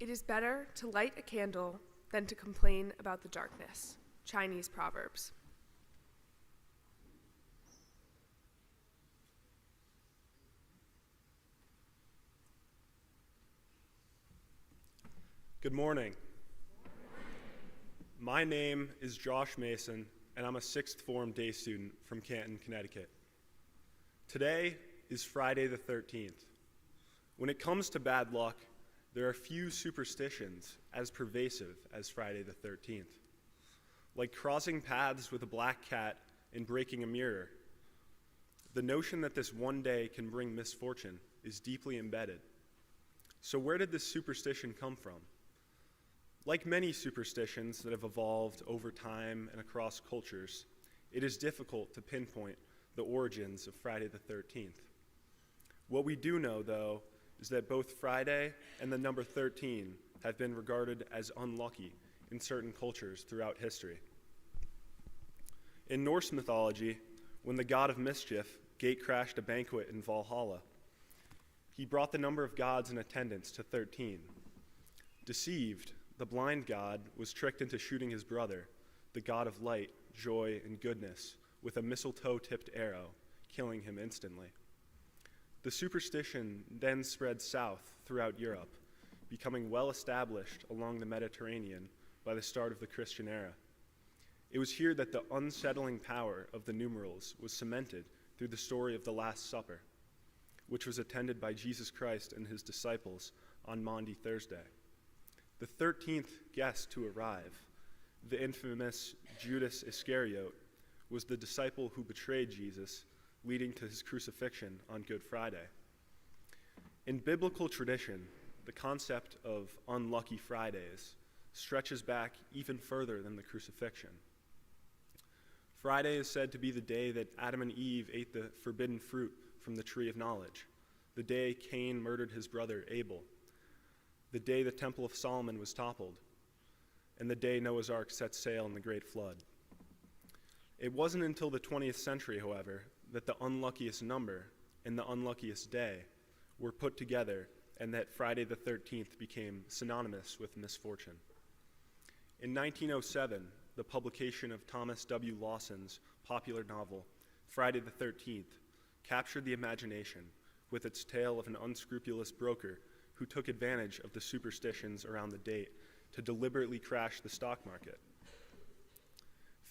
It is better to light a candle than to complain about the darkness. Chinese Proverbs. Good morning. My name is Josh Mason, and I'm a sixth form day student from Canton, Connecticut. Today is Friday the 13th. When it comes to bad luck, there are few superstitions as pervasive as Friday the 13th. Like crossing paths with a black cat and breaking a mirror, the notion that this one day can bring misfortune is deeply embedded. So where did this superstition come from? Like many superstitions that have evolved over time and across cultures, it is difficult to pinpoint the origins of Friday the 13th. What we do know, though, is that both Friday and the number 13 have been regarded as unlucky in certain cultures throughout history. In Norse mythology, when the god of mischief gate-crashed a banquet in Valhalla, he brought the number of gods in attendance to 13. Deceived, the blind god was tricked into shooting his brother, the god of light, joy, and goodness, with a mistletoe-tipped arrow, killing him instantly. The superstition then spread south throughout Europe, becoming well established along the Mediterranean by the start of the Christian era. It was here that the unsettling power of the numerals was cemented through the story of the Last Supper, which was attended by Jesus Christ and his disciples on Maundy Thursday. The 13th guest to arrive, the infamous Judas Iscariot, was the disciple who betrayed Jesus, leading to his crucifixion on Good Friday. In biblical tradition, the concept of unlucky Fridays stretches back even further than the crucifixion. Friday is said to be the day that Adam and Eve ate the forbidden fruit from the tree of knowledge, the day Cain murdered his brother Abel, the day the Temple of Solomon was toppled, and the day Noah's Ark set sail in the Great Flood. It wasn't until the 20th century, however, that the unluckiest number and the unluckiest day were put together and that Friday the 13th became synonymous with misfortune. In 1907, the publication of Thomas W. Lawson's popular novel, Friday the 13th, captured the imagination with its tale of an unscrupulous broker who took advantage of the superstitions around the date to deliberately crash the stock market.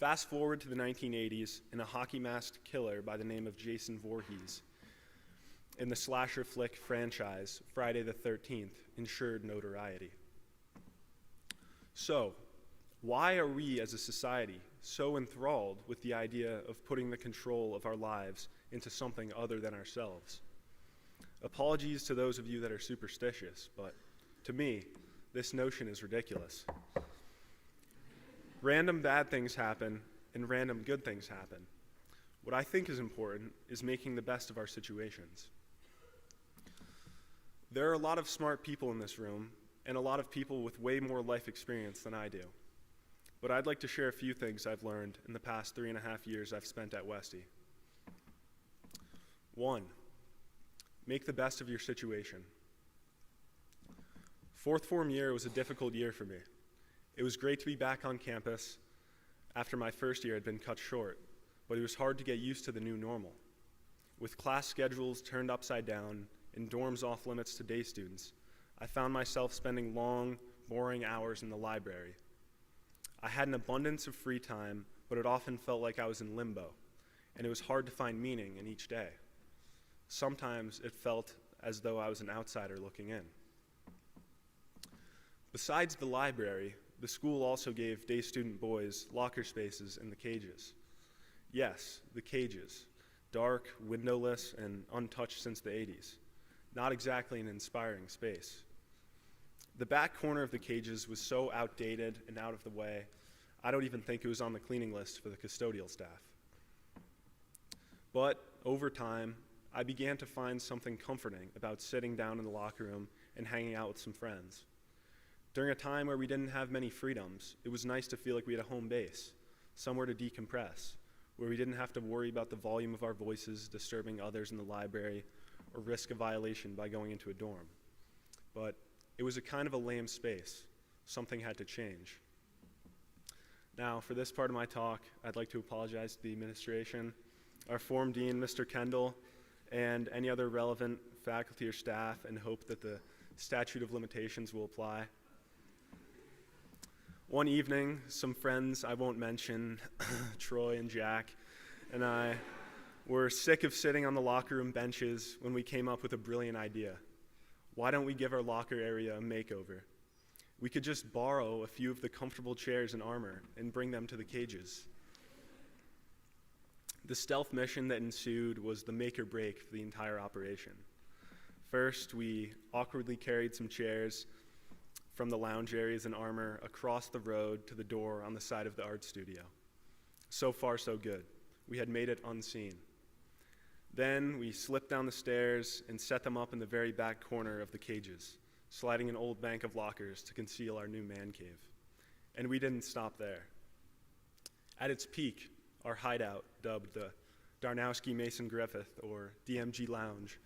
Fast forward to the 1980s, and a hockey-masked killer by the name of Jason Voorhees in the slasher flick franchise Friday the 13th ensured notoriety. So, why are we as a society so enthralled with the idea of putting the control of our lives into something other than ourselves? Apologies to those of you that are superstitious, but to me, this notion is ridiculous. Random bad things happen and random good things happen. What I think is important is making the best of our situations. There are a lot of smart people in this room and a lot of people with way more life experience than I do. But I'd like to share a few things I've learned in the past 3.5 years I've spent at Westy. 1, make the best of your situation. Fourth form year was a difficult year for me. It was great to be back on campus after my first year had been cut short, but it was hard to get used to the new normal. With class schedules turned upside down and dorms off limits to day students, I found myself spending long, boring hours in the library. I had an abundance of free time, but it often felt like I was in limbo, and it was hard to find meaning in each day. Sometimes it felt as though I was an outsider looking in. Besides the library, the school also gave day student boys locker spaces in the cages. Yes, the cages, dark, windowless, and untouched since the 80s. Not exactly an inspiring space. The back corner of the cages was so outdated and out of the way, I don't even think it was on the cleaning list for the custodial staff. But over time, I began to find something comforting about sitting down in the locker room and hanging out with some friends. During a time where we didn't have many freedoms, it was nice to feel like we had a home base, somewhere to decompress, where we didn't have to worry about the volume of our voices disturbing others in the library or risk a violation by going into a dorm. But it was a kind of a lame space. Something had to change. Now, for this part of my talk, I'd like to apologize to the administration, our Form Dean, Mr. Kendall, and any other relevant faculty or staff, and hope that the statute of limitations will apply. One evening, some friends I won't mention, Troy and Jack, and I were sick of sitting on the locker room benches when we came up with a brilliant idea. Why don't we give our locker area a makeover? We could just borrow a few of the comfortable chairs and armor and bring them to the cages. The stealth mission that ensued was the make or break for the entire operation. First, we awkwardly carried some chairs from the lounge areas and armor across the road to the door on the side of the art studio. So far, so good. We had made it unseen. Then we slipped down the stairs and set them up in the very back corner of the cages, sliding an old bank of lockers to conceal our new man cave. And we didn't stop there. At its peak, our hideout, dubbed the Darnowski Mason Griffith, or DMG Lounge,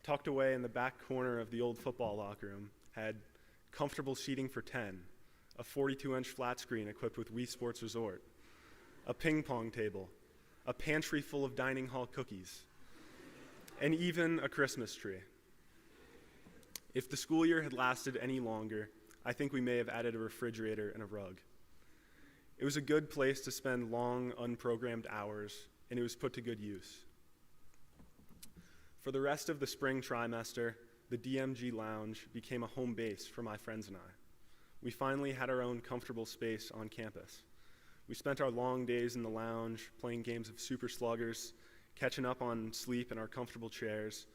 tucked away in the back corner of the old football locker room, had comfortable seating for 10, a 42-inch flat screen equipped with Wii Sports Resort, a ping pong table, a pantry full of dining hall cookies, and even a Christmas tree. If the school year had lasted any longer, I think we may have added a refrigerator and a rug. It was a good place to spend long, unprogrammed hours, and it was put to good use. For the rest of the spring trimester, the DMG Lounge became a home base for my friends and I. We finally had our own comfortable space on campus. We spent our long days in the lounge playing games of Super Sluggers, catching up on sleep in our comfortable chairs,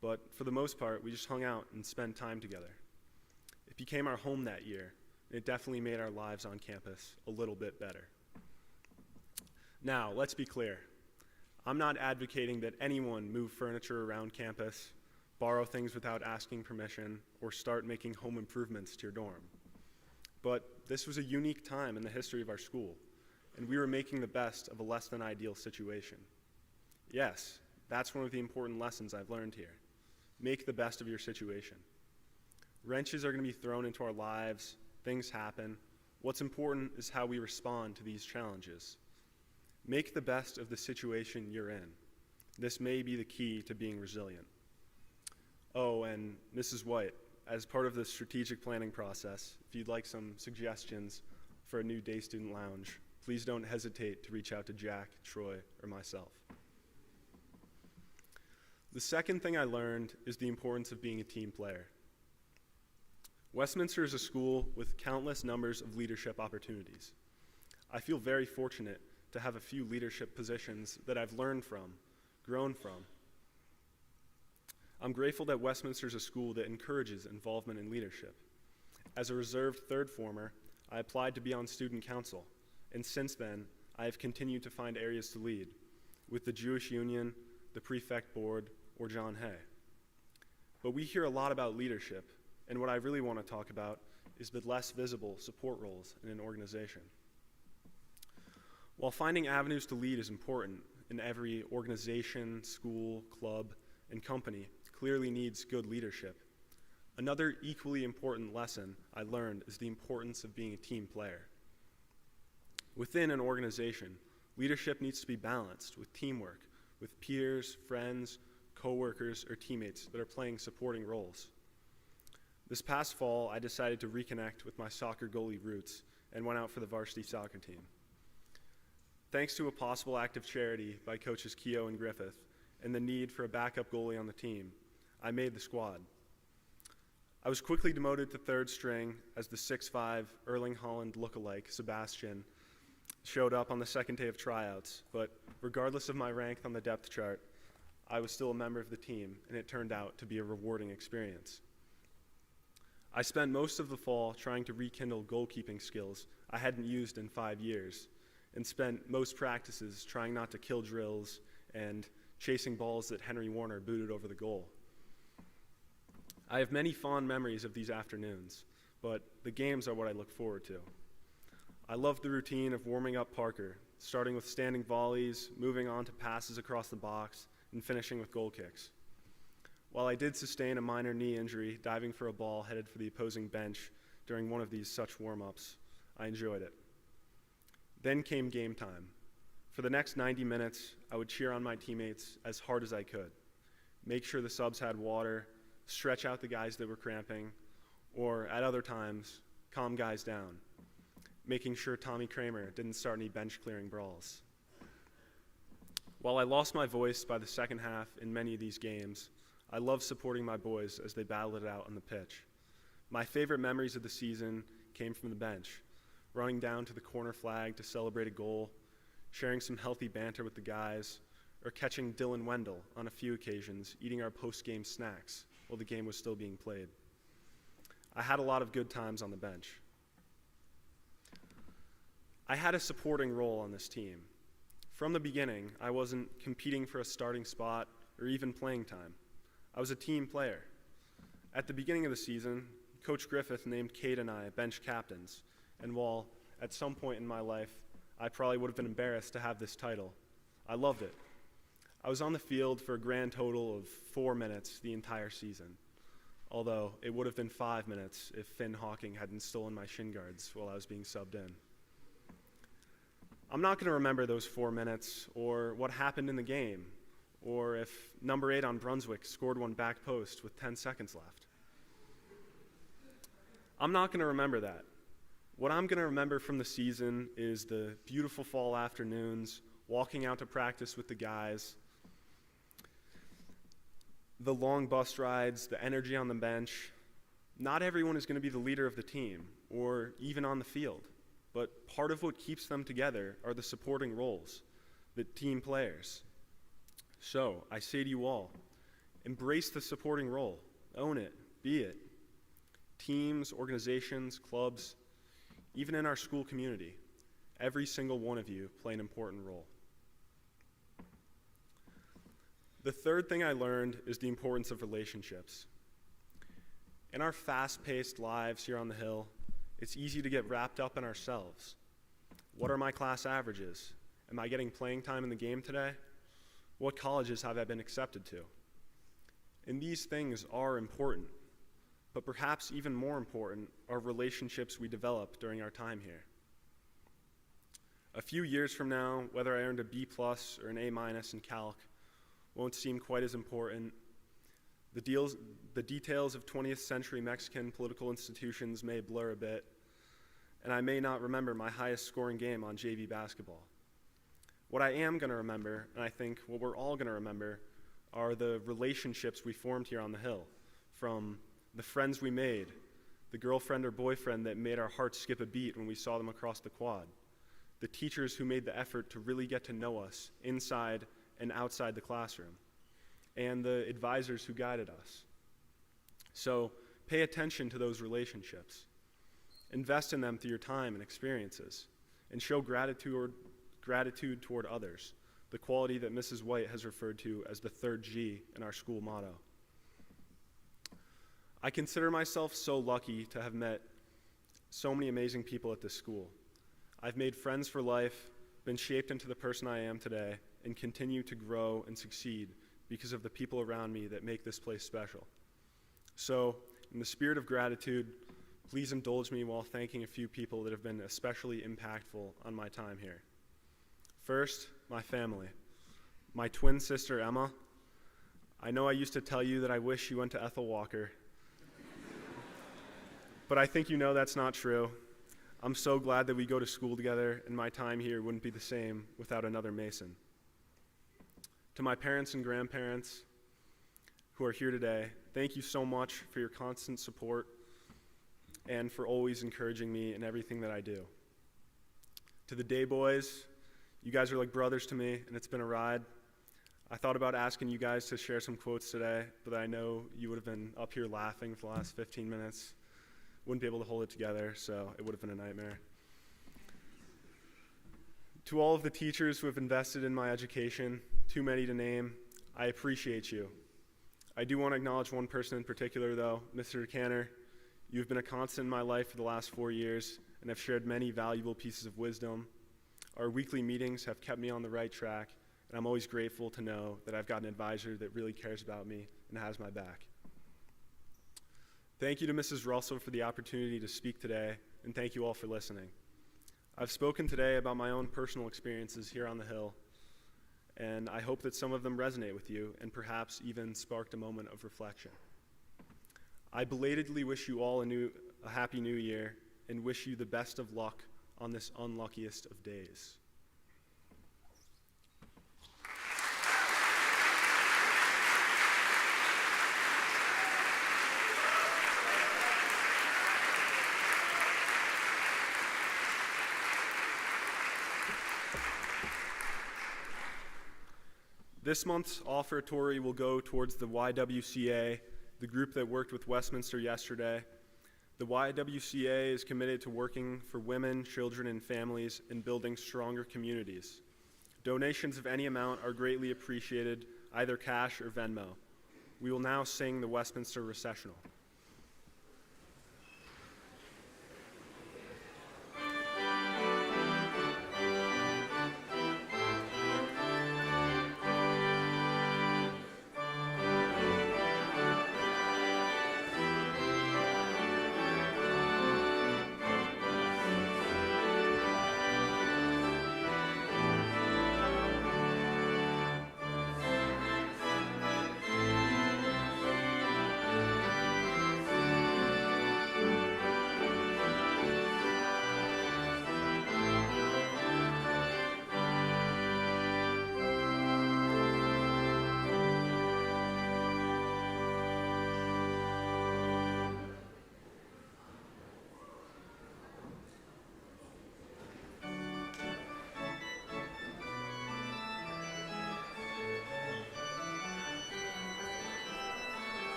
but for the most part, we just hung out and spent time together. It became our home that year, and it definitely made our lives on campus a little bit better. Now, let's be clear. I'm not advocating that anyone move furniture around campus, borrow things without asking permission, or start making home improvements to your dorm. But this was a unique time in the history of our school, and we were making the best of a less than ideal situation. Yes, that's one of the important lessons I've learned here. Make the best of your situation. Wrenches are going to be thrown into our lives, things happen. What's important is how we respond to these challenges. Make the best of the situation you're in. This may be the key to being resilient. Oh, and Mrs. White, as part of the strategic planning process, if you'd like some suggestions for a new day student lounge, please don't hesitate to reach out to Jack, Troy, or myself. The second thing I learned is the importance of being a team player. Westminster is a school with countless numbers of leadership opportunities. I feel very fortunate to have a few leadership positions that I've learned from, grown from. I'm grateful that Westminster is a school that encourages involvement in leadership. As a reserved third former, I applied to be on student council, and since then, I have continued to find areas to lead, with the Jewish Union, the Prefect Board, or John Hay. But we hear a lot about leadership, and what I really want to talk about is the less visible support roles in an organization. While finding avenues to lead is important, and every organization, school, club, and company clearly needs good leadership, another equally important lesson I learned is the importance of being a team player. Within an organization, leadership needs to be balanced with teamwork, with peers, friends, coworkers, or teammates that are playing supporting roles. This past fall, I decided to reconnect with my soccer goalie roots and went out for the varsity soccer team. Thanks to a possible act of charity by coaches Keogh and Griffith and the need for a backup goalie on the team, I made the squad. I was quickly demoted to third string as the 6'5" Erling Haaland lookalike, Sebastian, showed up on the second day of tryouts, but regardless of my rank on the depth chart, I was still a member of the team, and it turned out to be a rewarding experience. I spent most of the fall trying to rekindle goalkeeping skills I hadn't used in 5 years, and spent most practices trying not to kill drills and chasing balls that Henry Warner booted over the goal. I have many fond memories of these afternoons, but the games are what I look forward to. I loved the routine of warming up Parker, starting with standing volleys, moving on to passes across the box, and finishing with goal kicks. While I did sustain a minor knee injury diving for a ball headed for the opposing bench during one of these such warm-ups, I enjoyed it. Then came game time. For the next 90 minutes, I would cheer on my teammates as hard as I could, make sure the subs had water, stretch out the guys that were cramping, or at other times, calm guys down, making sure Tommy Kramer didn't start any bench-clearing brawls. While I lost my voice by the second half in many of these games, I loved supporting my boys as they battled it out on the pitch. My favorite memories of the season came from the bench, running down to the corner flag to celebrate a goal, sharing some healthy banter with the guys, or catching Dylan Wendell on a few occasions eating our post-game snacks while the game was still being played. I had a lot of good times on the bench. I had a supporting role on this team. From the beginning, I wasn't competing for a starting spot or even playing time. I was a team player. At the beginning of the season, Coach Griffith named Cade and I bench captains, and while at some point in my life I probably would have been embarrassed to have this title, I loved it. I was on the field for a grand total of 4 minutes the entire season, although it would have been 5 minutes if Finn Hawking hadn't stolen my shin guards while I was being subbed in. I'm not going to remember those 4 minutes or what happened in the game, or if number 8 on Brunswick scored one back post with 10 seconds left. I'm not going to remember that. What I'm going to remember from the season is the beautiful fall afternoons, walking out to practice with the guys, the long bus rides, the energy on the bench. Not everyone is going to be the leader of the team or even on the field, but part of what keeps them together are the supporting roles, the team players. So I say to you all, embrace the supporting role, own it, be it. Teams, organizations, clubs, even in our school community, every single one of you play an important role. The third thing I learned is the importance of relationships. In our fast-paced lives here on the Hill, it's easy to get wrapped up in ourselves. What are my class averages? Am I getting playing time in the game today? What colleges have I been accepted to? And these things are important, but perhaps even more important are relationships we develop during our time here. A few years from now, whether I earned a B+ or an A- in Calc won't seem quite as important. The details of 20th century Mexican political institutions may blur a bit, and I may not remember my highest scoring game on JV basketball. What I am going to remember, and I think what we're all going to remember, are the relationships we formed here on the Hill, from the friends we made, the girlfriend or boyfriend that made our hearts skip a beat when we saw them across the quad, the teachers who made the effort to really get to know us inside and outside the classroom, and the advisors who guided us. So pay attention to those relationships. Invest in them through your time and experiences, and show gratitude toward others, the quality that Mrs. White has referred to as the third G in our school motto. I consider myself so lucky to have met so many amazing people at this school. I've made friends for life, been shaped into the person I am today, and continue to grow and succeed because of the people around me that make this place special. So, in the spirit of gratitude, please indulge me while thanking a few people that have been especially impactful on my time here. First, my family. My twin sister, Emma. I know I used to tell you that I wish you went to Ethel Walker, but I think you know that's not true. I'm so glad that we go to school together, and my time here wouldn't be the same without another Mason. To my parents and grandparents who are here today, thank you so much for your constant support and for always encouraging me in everything that I do. To the day boys, you guys are like brothers to me, and it's been a ride. I thought about asking you guys to share some quotes today, but I know you would have been up here laughing for the last 15 minutes. Wouldn't be able to hold it together, so it would have been a nightmare. To all of the teachers who have invested in my education, too many to name, I appreciate you. I do want to acknowledge one person in particular, though, Mr. Canner. You've been a constant in my life for the last 4 years and have shared many valuable pieces of wisdom. Our weekly meetings have kept me on the right track, and I'm always grateful to know that I've got an advisor that really cares about me and has my back. Thank you to Mrs. Russell for the opportunity to speak today, and thank you all for listening. I've spoken today about my own personal experiences here on the Hill, and I hope that some of them resonate with you and perhaps even sparked a moment of reflection. I belatedly wish you all a happy new year and wish you the best of luck on this unluckiest of days. This month's offertory will go towards the YWCA, the group that worked with Westminster yesterday. The YWCA is committed to working for women, children, and families in building stronger communities. Donations of any amount are greatly appreciated, either cash or Venmo. We will now sing the Westminster Recessional.